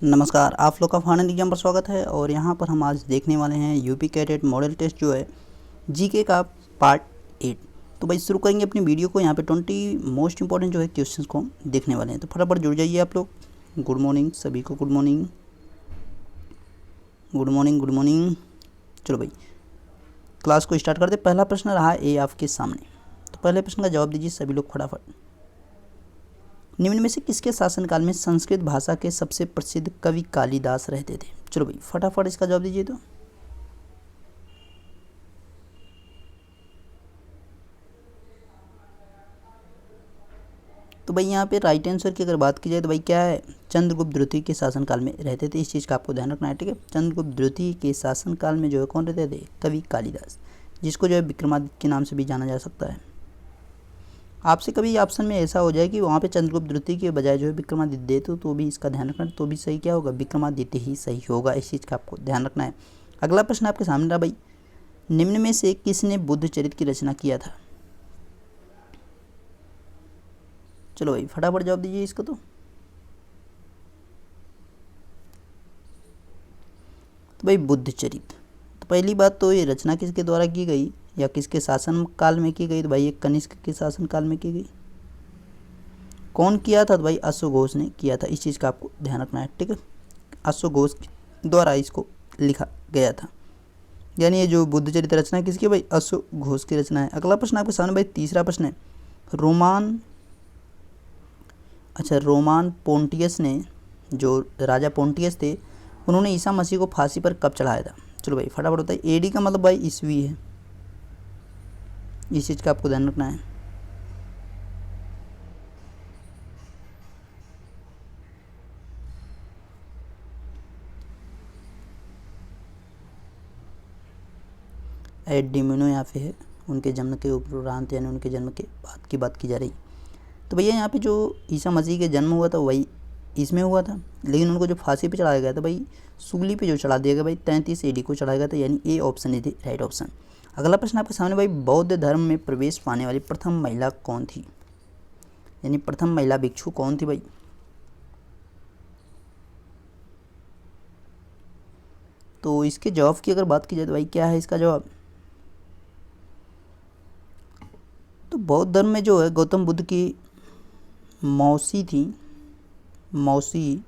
नमस्कार, आप लोग का फाइनल एग्जाम पर स्वागत है। और यहाँ पर हम आज देखने वाले हैं यूपी कैडेट मॉडल टेस्ट जो है जीके का पार्ट 8। तो भाई शुरू करेंगे अपनी वीडियो को। यहाँ पे 20 मोस्ट इंपॉर्टेंट जो है क्वेश्चंस को हम देखने वाले हैं, तो फटाफट जुड़ जाइए आप लोग। गुड मॉर्निंग सभी को, good morning good morning good morning. चलो भाई क्लास को स्टार्ट करते। पहला प्रश्न रहा ए आपके सामने, तो पहले प्रश्न का जवाब दीजिए सभी लोग फटाफट। निम्न में से किसके शासनकाल में संस्कृत भाषा के सबसे प्रसिद्ध कवि कालिदास रहते थे? चलो भाई फटाफट इसका जवाब दीजिए। तो भाई यहाँ पे राइट आंसर की अगर बात की जाए तो भाई क्या है, चंद्रगुप्त द्वितीय के शासनकाल में रहते थे। इस चीज़ का आपको ध्यान रखना है, ठीक है। चंद्रगुप्त द्वितीय के शासनकाल में जो है कौन रहते थे? कवि कालिदास, जिसको जो है विक्रमादित्य के नाम से भी जाना जा सकता है। आपसे कभी ऑप्शन में ऐसा हो जाए कि वहाँ पे चंद्रगुप्त द्वितीय के बजाय जो है विक्रमादित्य दे तो भी इसका ध्यान रखना, तो भी सही क्या होगा? विक्रमादित्य ही सही होगा। इस चीज़ का आपको ध्यान रखना है। अगला प्रश्न आपके सामने रहा भाई, निम्न में से किसने बुद्ध चरित्र की रचना किया था? चलो भाई फटाफट जवाब दीजिए इसको। तो भाई बुद्ध चरित्र, तो पहली बात तो ये रचना किसके द्वारा की गई या किसके शासन काल में की गई? तो भाई ये कनिष्क के शासन काल में की गई। कौन किया था? तो भाई अश्वघोष ने किया था। इस चीज़ का आपको ध्यान रखना है, ठीक है। अश्वघोष द्वारा इसको लिखा गया था, यानी ये जो बुद्ध चरित्र रचना है किसकी? भाई अश्वघोष की रचना है। अगला प्रश्न आपके सामने भाई तीसरा प्रश्न है, रोमान पोंटियस ने, जो राजा पोंटियस थे, उन्होंने ईसा मसीह को फांसी पर कब चढ़ाया था? चलो भाई फटाफट बताइए। एडी का मतलब भाई ईस्वी है, इस चीज़ का आपको ध्यान रखना है। एडिमिनो यहाँ पे है, उनके जन्म के उपरांत यानी उनके जन्म के बाद की बात की जा रही। तो भैया यहाँ पे जो ईसा मसीह के जन्म हुआ था वही इसमें हुआ था, लेकिन उनको जो फांसी पे चढ़ाया गया था भाई, सूली पे जो चढ़ा दिया गया भाई 33 एडी को चढ़ाया गया था, यानी A option is the right option. अगला प्रश्न आपके सामने भाई, बौद्ध धर्म में प्रवेश पाने वाली प्रथम महिला कौन थी? यानी प्रथम महिला भिक्षु कौन थी भाई? तो इसके जवाब की अगर बात की जाए तो भाई क्या है इसका जवाब? तो बौद्ध धर्म में जो है गौतम बुद्ध की मौसी थी, मौसी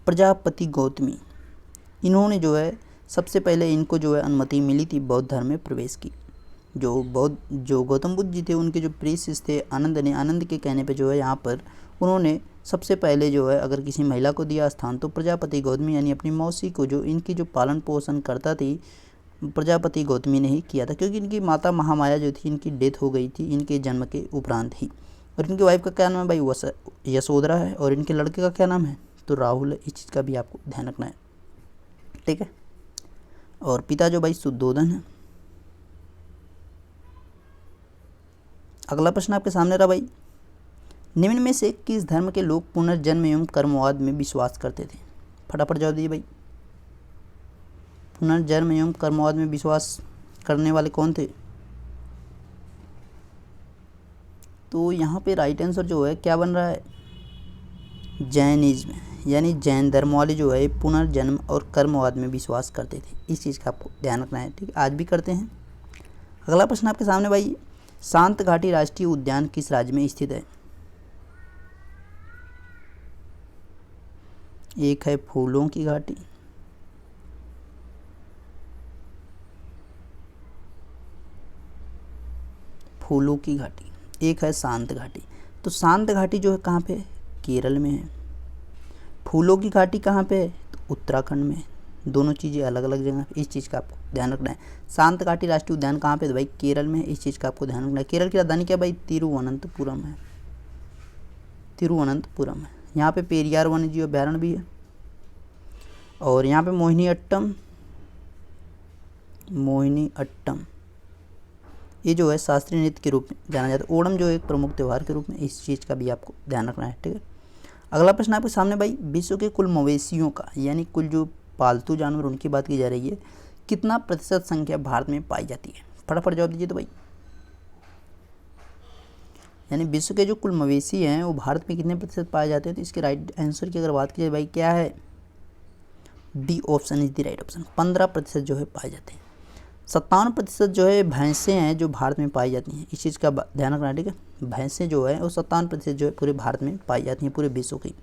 प्रजापति गौतमी। इन्होंने जो है सबसे पहले इनको जो है अनुमति मिली थी बौद्ध धर्म में प्रवेश की। जो गौतम बुद्ध जी थे, उनके जो प्रिय शिष्य थे आनंद के कहने पे जो है यहाँ पर उन्होंने सबसे पहले जो है अगर किसी महिला को दिया स्थान तो प्रजापति गौतमी यानी अपनी मौसी को, जो इनकी जो पालन पोषण करता थी, प्रजापति गौतमी ने ही किया था, क्योंकि इनकी माता महामाया जो थी इनकी डेथ हो गई थी इनके जन्म के उपरांत ही। और इनकी वाइफ का क्या नाम है भाई? यशोधरा है। और इनके लड़के का क्या नाम है? तो राहुल है। इस चीज़ का भी आपको ध्यान रखना है, ठीक है। और पिता जो भाई शुद्धोधन है। अगला प्रश्न आपके सामने रहा भाई, निम्न में से किस धर्म के लोग पुनर्जन्म एवं कर्मवाद में विश्वास करते थे? फटाफट जवाब दीजिए भाई। पुनर्जन्म एवं कर्मवाद में विश्वास करने वाले कौन थे? तो यहाँ पे राइट आंसर जो है क्या बन रहा है? जैनिज्म, यानी जैन धर्म वाले जो है पुनर्जन्म और कर्मवाद में विश्वास करते थे। इस चीज़ का आपको ध्यान रखना है, ठीक है। आज भी करते हैं। अगला प्रश्न आपके सामने भाई, शांत घाटी राष्ट्रीय उद्यान किस राज्य में स्थित है? एक है फूलों की घाटी, फूलों की घाटी, एक है शांत घाटी। तो शांत घाटी जो है कहाँ पे? केरल में है। फूलों की घाटी कहाँ पे है? तो उत्तराखंड में। दोनों चीज़ें अलग अलग जगह। इस चीज़ का आपको ध्यान रखना है। शांत घाटी राष्ट्रीय उद्यान कहाँ पे? तो भाई केरल में है। इस चीज़ का आपको ध्यान रखना है। केरल की राजधानी क्या भाई? तिरुवनंतपुरम है, तिरुवनंतपुरम है। यहाँ पे पेरियार वन्यजीव अभ्यारण्य भी है। और यहाँ पे मोहिनी अट्टम ये जो है शास्त्रीय नृत्य के रूप में जाना जाता है। ओणम जो एक प्रमुख त्यौहार के रूप में। इस चीज़ का भी आपको ध्यान रखना है, ठीक है। अगला प्रश्न आपके सामने भाई, विश्व के कुल मवेशियों का, यानी कुल जो पालतू जानवर उनकी बात की जा रही है, कितना प्रतिशत संख्या भारत में पाई जाती है? फटाफट जवाब दीजिए। तो भाई यानी विश्व के जो कुल मवेशी हैं वो भारत में कितने प्रतिशत पाए जाते हैं? तो इसके राइट आंसर की अगर बात की जाए भाई क्या है, B option is the right option, 15% जो है पाए जाते हैं। 57% जो है भैंसें हैं जो भारत में पाई जाती हैं, इस चीज़ का ध्यान रखना, ठीक है। भैंसें जो है वो 57% जो है पूरे भारत में पाई जाती हैं, पूरे विश्व की।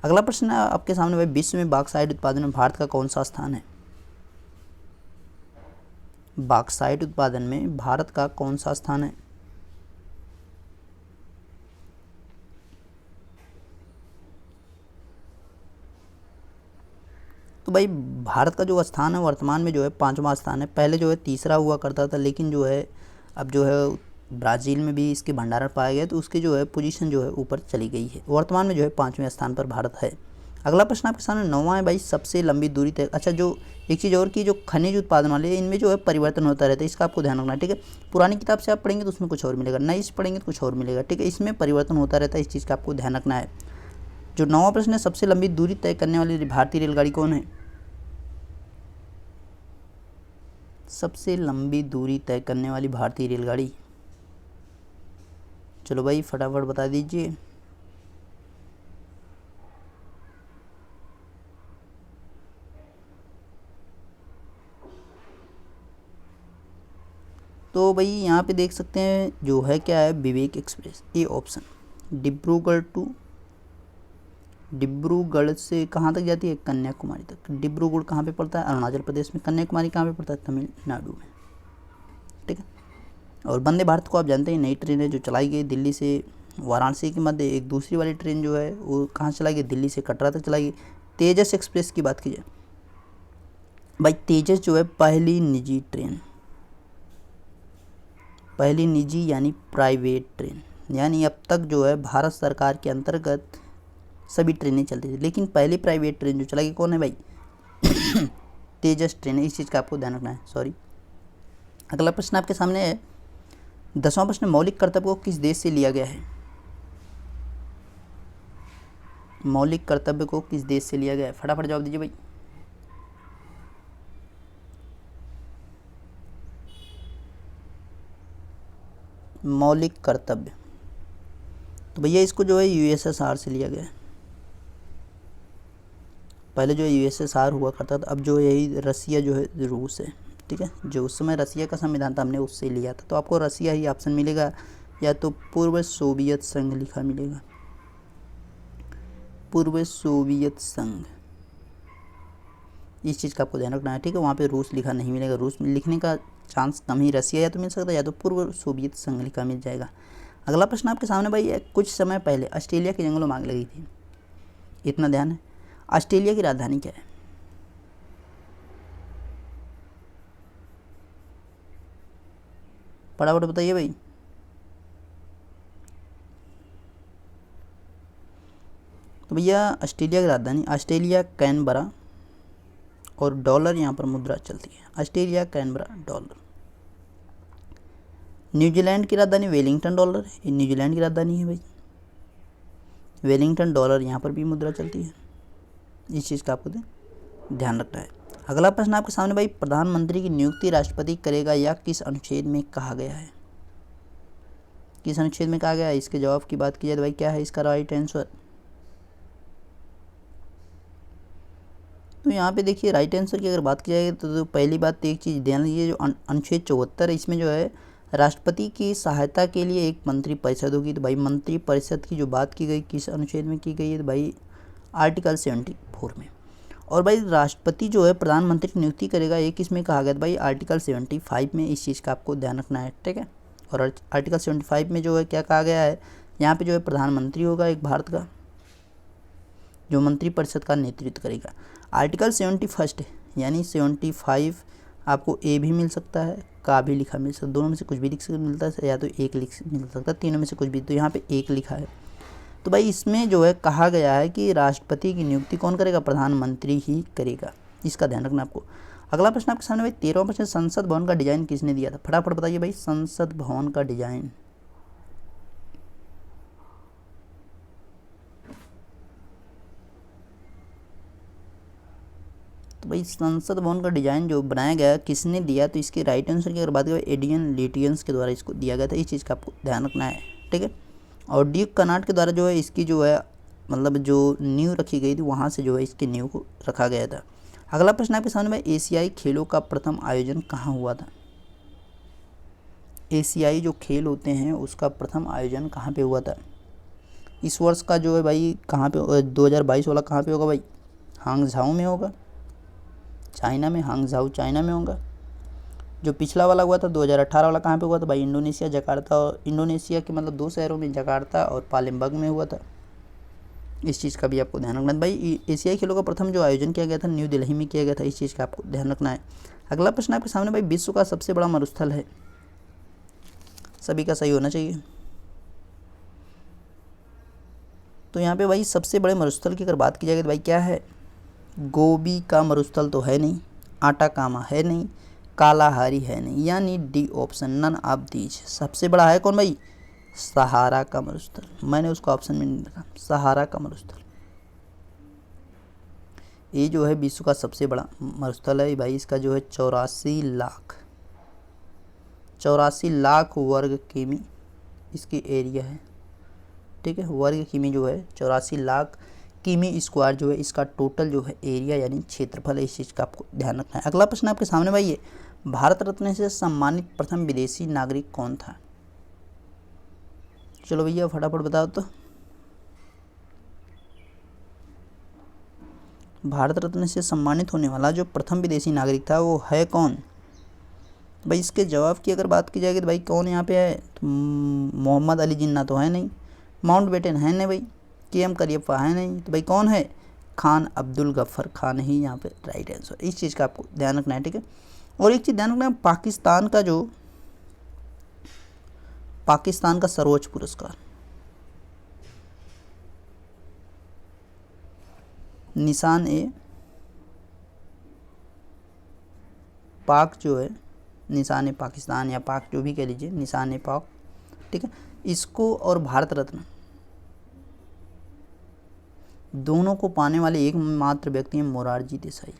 अगला प्रश्न है आपके सामने भाई, विश्व में बॉक्साइट उत्पादन में भारत का कौन सा स्थान है? बॉक्साइट उत्पादन में भारत का कौन सा स्थान है? तो भाई भारत का जो स्थान है वर्तमान में जो है 5वां स्थान है। पहले जो है तीसरा हुआ करता था, लेकिन जो है अब जो है ब्राज़ील में भी इसके भंडारण पाया गया, तो उसकी जो है पोजीशन जो है ऊपर चली गई है। वर्तमान में जो है 5वें स्थान पर भारत है। अगला प्रश्न आपके सामने 9वां है भाई, सबसे लंबी दूरी तय। अच्छा, जो एक चीज़ और की, जो खनिज उत्पादन वाले हैं इनमें जो है परिवर्तन होता रहता है, इसका आपको ध्यान रखना है, ठीक है। पुरानी किताब से आप पढ़ेंगे तो उसमें कुछ और मिलेगा, नई से पढ़ेंगे तो कुछ और मिलेगा, ठीक है। इसमें परिवर्तन होता रहता है, इस चीज़ का आपको ध्यान रखना है। जो 9वां प्रश्न है, सबसे लंबी दूरी तय करने वाली भारतीय रेलगाड़ी कौन है? सबसे लंबी दूरी तय करने वाली भारतीय रेलगाड़ी, चलो भाई फटाफट बता दीजिए। तो भाई यहाँ पे देख सकते हैं जो है क्या है, विवेक एक्सप्रेस, ए ऑप्शन। डिब्रूगढ़ से कहाँ तक जाती है? कन्याकुमारी तक। डिब्रूगढ़ कहाँ पे पड़ता है? अरुणाचल प्रदेश में। कन्याकुमारी कहाँ पे पड़ता है? तमिलनाडु में, ठीक है। और वंदे भारत को आप जानते हैं, नई ट्रेन है जो चलाई गई दिल्ली से वाराणसी के मध्य। एक दूसरी वाली ट्रेन जो है वो कहाँ चलाई गई? दिल्ली से कटरा तक चलाई गई। तेजस एक्सप्रेस की बात की जाए भाई, तेजस जो है पहली निजी ट्रेन, पहली निजी यानी प्राइवेट ट्रेन, यानी अब तक जो है भारत सरकार के अंतर्गत सभी ट्रेनें चलती थी, लेकिन पहली प्राइवेट ट्रेन जो चलाई कौन है भाई? तेजस ट्रेन है, इस चीज़ का आपको ध्यान रखना है, सॉरी। अगला प्रश्न आपके सामने है 10वां प्रश्न, मौलिक कर्तव्य को किस देश से लिया गया है? मौलिक कर्तव्य को किस देश से लिया गया है? फटाफट जवाब दीजिए भाई। मौलिक कर्तव्य, तो भैया इसको जो है यूएसएसआर से लिया गया है। पहले जो है यूएसएसआर हुआ करता था, अब जो यही रसिया जो है रूस है, ठीक है। जो उस समय रसिया का संविधान था हमने उससे लिया था, तो आपको रसिया ही ऑप्शन मिलेगा, या तो पूर्व सोवियत संघ लिखा मिलेगा, पूर्व सोवियत संघ, इस चीज़ का आपको ध्यान रखना है, ठीक है। वहाँ पे रूस लिखा नहीं मिलेगा, रूस में लिखने का चांस कम ही, रसिया या तो मिल सकता है या तो पूर्व सोवियत संघ लिखा मिल जाएगा। अगला प्रश्न आपके सामने भाई, कुछ समय पहले ऑस्ट्रेलिया के जंगलों में आग लगी थी, इतना ध्यान है। ऑस्ट्रेलिया की राजधानी क्या है? फटाफट बताइए भाई। तो भैया ऑस्ट्रेलिया की राजधानी, ऑस्ट्रेलिया कैनबरा, और डॉलर यहाँ पर मुद्रा चलती है, ऑस्ट्रेलिया कैनबरा डॉलर। न्यूजीलैंड की राजधानी वेलिंगटन, डॉलर ये न्यूजीलैंड की राजधानी है भाई, वेलिंगटन डॉलर, यहाँ पर भी मुद्रा चलती है, इस चीज़ का आपको ध्यान रखना है। अगला प्रश्न आपके सामने भाई, प्रधानमंत्री की नियुक्ति राष्ट्रपति करेगा या किस अनुच्छेद में कहा गया है? किस अनुच्छेद में कहा गया है? इसके जवाब की बात की जाए तो भाई क्या है इसका राइट आंसर? तो यहाँ पे देखिए राइट आंसर की अगर बात की जाए तो पहली बात तो एक चीज़ ध्यान दीजिए, जो अनुच्छेद 74 है इसमें जो है राष्ट्रपति की सहायता के लिए एक मंत्री परिषद होगी। तो भाई मंत्री परिषद की जो बात की गई किस अनुच्छेद में की गई है? तो भाई आर्टिकल 74 में। और भाई राष्ट्रपति जो है प्रधानमंत्री की नियुक्ति करेगा, ये किस में कहा गया? तो भाई आर्टिकल 75 में, इस चीज़ का आपको ध्यान रखना है, ठीक है। और आर्टिकल 75 में जो है क्या कहा गया है, यहाँ पे जो है प्रधानमंत्री होगा एक भारत का, जो मंत्रिपरिषद का नेतृत्व करेगा। आर्टिकल 71 यानी 75 आपको ए भी मिल सकता है, का भी लिखा मिल सकता है, दोनों में से कुछ भी लिख सकता मिलता है, या तो एक लिख मिल सकता है, तीनों में से कुछ भी। तो यहाँ पे एक लिखा है। तो भाई इसमें जो है कहा गया है कि राष्ट्रपति की नियुक्ति कौन करेगा? प्रधानमंत्री ही करेगा, इसका ध्यान रखना आपको। अगला प्रश्न आपके सामने भाई 13वां प्रश्न, संसद भवन का डिजाइन किसने दिया था? फटाफट बताइए भाई, संसद भवन का डिजाइन। तो भाई संसद भवन का डिजाइन जो बनाया गया किसने दिया? तो इसके राइट आंसर की अगर बात करें एडियन लिटियंस के द्वारा इसको दिया गया था, इस चीज़ का आपको ध्यान रखना है, ठीक है। और ड्यूक कर्नाड के द्वारा जो है इसकी जो है मतलब जो नींव रखी गई थी वहाँ से जो है इसकी नींव को रखा गया था। अगला प्रश्न आपके सामने भाई, एशियाई खेलों का प्रथम आयोजन कहाँ हुआ था? एशियाई जो खेल होते हैं उसका प्रथम आयोजन कहाँ पे हुआ था? इस वर्ष का जो है भाई कहाँ पे 2022 वाला कहाँ पे होगा भाई? हांगझाऊ में होगा, चाइना में, हांगझाऊ चाइना में होगा। जो पिछला वाला हुआ था 2018 वाला कहाँ पे हुआ था भाई? इंडोनेशिया, जकार्ता, और इंडोनेशिया के मतलब 2 शहरों में, जकार्ता और पालेमबांग में हुआ था। इस चीज़ का भी आपको ध्यान रखना है भाई। एशियाई खेलों का प्रथम जो आयोजन किया गया था न्यू दिल्ली में किया गया था, इस चीज़ का आपको ध्यान रखना है। अगला प्रश्न आपके सामने भाई, विश्व का सबसे बड़ा मरुस्थल है? सभी का सही होना चाहिए। तो यहाँ पे भाई सबसे बड़े मरुस्थल की अगर बात की जाए तो भाई क्या है? गोबी का मरुस्थल तो है नहीं, आटाकामा है नहीं, कालाहारी है नहीं, यानी D option, none of these. सबसे बड़ा है कौन भाई? सहारा का मरुस्थल। मैंने उसको ऑप्शन में नहीं रखा, सहारा का मरुस्थल। ये जो है विश्व का सबसे बड़ा मरुस्थल है भाई। इसका जो है 84 लाख वर्ग किमी इसकी एरिया है, ठीक है। वर्ग किमी जो है 84 लाख किमी स्क्वायर जो है इसका टोटल जो है एरिया यानी क्षेत्रफल है। इस चीज़ का आपको ध्यान रखना है। अगला प्रश्न आपके सामने भाई ये, भारत रत्न से सम्मानित प्रथम विदेशी नागरिक कौन था? चलो भैया फटाफट बताओ तो। भारत रत्न से सम्मानित होने वाला जो प्रथम विदेशी नागरिक था वो है कौन भाई? इसके जवाब की अगर बात की जाएगी तो भाई कौन यहाँ पे है? तो मोहम्मद अली जिन्ना तो है नहीं, माउंटबेटन है नहीं भाई, के.एम. करियप्पा है नहीं, तो भाई कौन है? खान अब्दुल गफ्फर खान ही यहाँ पे राइट आंसर। इस चीज़ का आपको ध्यान रखना है, ठीक है। और एक चीज़ ध्यान रखना है, पाकिस्तान का सर्वोच्च पुरस्कार निशान ए पाक जो है, निशान ए पाकिस्तान या पाक जो भी कह लीजिए, निशान ए पाक, ठीक है। इसको और भारत रत्न दोनों को पाने वाले एकमात्र व्यक्ति हैं मोरारजी देसाई।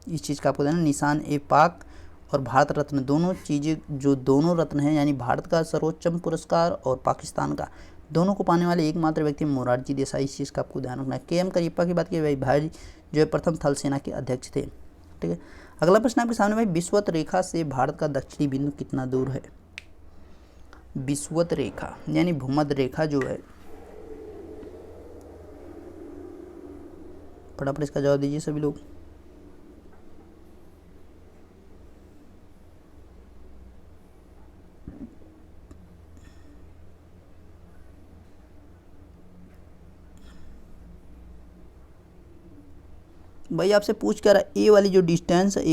इस चीज़ का आपको देना, निशान ए पाक और भारत रत्न दोनों चीज़ें, जो दोनों रत्न हैं यानी भारत का सर्वोच्चम पुरस्कार और पाकिस्तान का, दोनों को पाने वाले एकमात्र व्यक्ति मोरारजी देसाई। इस चीज़ का आपको ध्यान रखना है। के.एम. करियप्पा की बात की भाई जो है प्रथम थल सेना के अध्यक्ष थे, ठीक है। अगला प्रश्न आपके सामने भाई, विषुवत रेखा से भारत का दक्षिणी बिंदु कितना दूर है? विषुवत रेखा यानी भूमध्य रेखा जो है, फटाफट इसका जवाब दीजिए सभी लोग। भाई आपसे पूछ क्या रहा है, ए वाली जो डिस्टेंस है,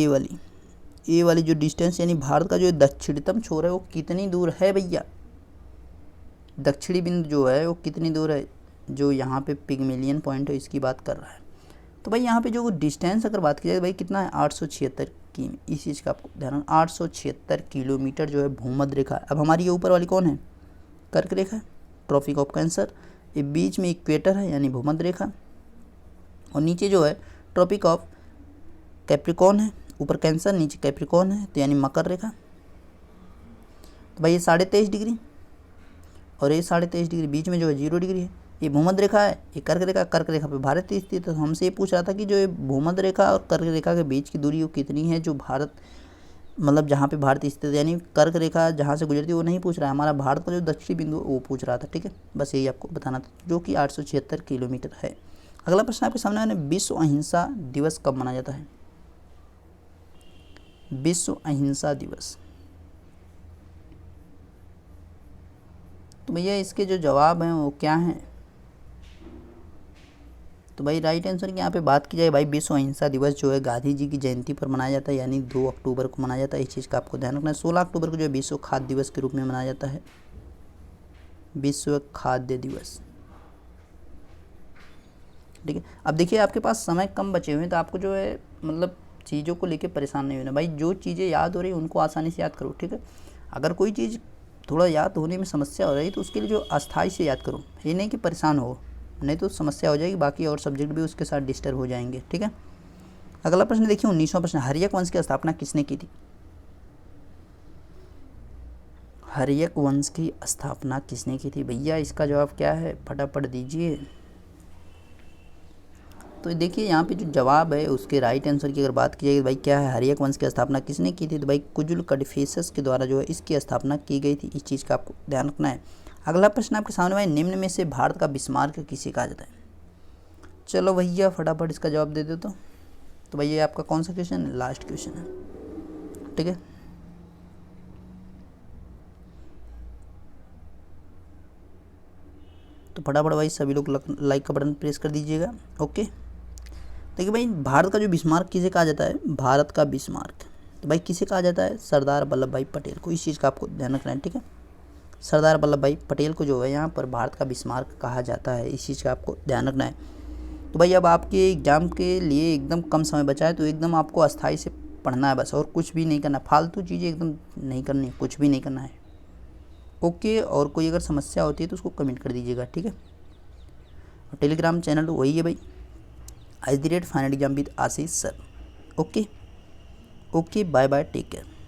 ए वाली जो डिस्टेंस यानी भारत का जो दक्षिणतम छोर है वो कितनी दूर है भैया? दक्षिणी बिंदु जो है वो कितनी दूर है? जो यहाँ पे पिगमेलियन पॉइंट है इसकी बात कर रहा है। तो भाई यहाँ पे जो डिस्टेंस अगर बात की जाए भाई कितना है? 876 किमी। इस चीज़ का आपको ध्यान, 876 किलोमीटर जो है भूमध्य रेखा। अब हमारी ये ऊपर वाली कौन है? कर्क रेखा, ट्रॉपिक ऑफ कैंसर। ये बीच में इक्वेटर है यानी भूमध्य रेखा, और नीचे जो है ट्रॉपिक ऑफ कैप्रिकॉर्न है। ऊपर कैंसर, नीचे कैप्रिकॉर्न है, तो यानी मकर रेखा। तो भाई ये 23.5 डिग्री और ये 23.5 डिग्री, बीच में जो है 0 डिग्री है। ये भूमध्य रेखा है, ये कर्क रेखा पे भारत स्थित है। तो हमसे ये पूछ रहा था कि जो ये भूमध्य रेखा और कर्क रेखा के बीच की दूरी वो कितनी है, जो भारत मतलब जहाँ पे भारत स्थित है, यानी कर्क रेखा जहाँ से गुजरती है वो नहीं पूछ रहा है, हमारा भारत का जो दक्षिणी बिंदु वो पूछ रहा था, ठीक है। बस यही आपको बताना था, जो कि 876 किलोमीटर है। अगला प्रश्न आपके सामने है, विश्व अहिंसा दिवस कब मनाया जाता है? विश्व अहिंसा दिवस। तो भैया इसके जो जवाब हैं वो क्या हैं? तो भाई राइट आंसर की यहाँ पे बात की जाए भाई, विश्व अहिंसा दिवस जो है गांधी जी की जयंती पर मनाया जाता है, यानी 2 अक्टूबर को मनाया जाता है। इस चीज़ का आपको ध्यान रखना है। 16 अक्टूबर को जो है विश्व खाद्य दिवस के रूप में मनाया जाता है, विश्व खाद्य दिवस, ठीक है। अब देखिए आपके पास समय कम बचे हुए हैं, तो आपको जो है मतलब चीज़ों को लेके परेशान नहीं होना भाई। जो चीज़ें याद हो रही हैं उनको आसानी से याद करो, ठीक है। अगर कोई चीज़ थोड़ा याद होने में समस्या हो रही है तो उसके लिए जो अस्थाई से याद करो, ये नहीं कि परेशान हो, नहीं तो समस्या हो जाएगी, बाकी और सब्जेक्ट भी उसके साथ डिस्टर्ब हो जाएंगे, ठीक है। अगला प्रश्न देखिए 19वां प्रश्न, हर्यक वंश की स्थापना किसने की थी? हर्यक वंश की स्थापना किसने की थी? भैया इसका जवाब क्या है, फटाफट दीजिए। तो देखिए यहाँ पे जो जवाब है उसके राइट आंसर की अगर बात की जाए भाई क्या है, हर्यक वंश की स्थापना किसने की थी? तो भाई कुजुल कड़फिसस के द्वारा जो है इसकी स्थापना की गई थी। इस चीज़ का आपको ध्यान रखना है। अगला प्रश्न आपके सामने भाई, निम्न में से भारत का बिस्मार्क किसे कहा जाता है? चलो भैया फटाफट इसका जवाब दे दो। तो भैया ये आपका कौन सा क्वेश्चन है? लास्ट क्वेश्चन है, ठीक है। तो फटाफट भाई सभी लोग लाइक का बटन प्रेस कर दीजिएगा। ओके, देखिए भाई भारत का जो बिस्मार्क किसे कहा जाता है? भारत का बिस्मार्क तो भाई किसे कहा जाता है? सरदार वल्लभ भाई पटेल को। इस चीज़ का आपको ध्यान रखना है, ठीक है। सरदार वल्लभ भाई पटेल को जो है यहाँ पर भारत का बिस्मार्क कहा जाता है। इस चीज़ का आपको ध्यान रखना है। तो भाई अब आपके एग्ज़ाम के लिए एकदम कम समय बचा है, तो एकदम आपको अस्थाई से पढ़ना है बस, और कुछ भी नहीं करना, फालतू चीज़ें एकदम नहीं करनी, कुछ भी नहीं करना है। ओके, और कोई अगर समस्या होती है तो उसको कमेंट कर दीजिएगा, ठीक है। और टेलीग्राम चैनल तो वही है भाई, @final exam with Ashish sir. Okay, bye bye, take care.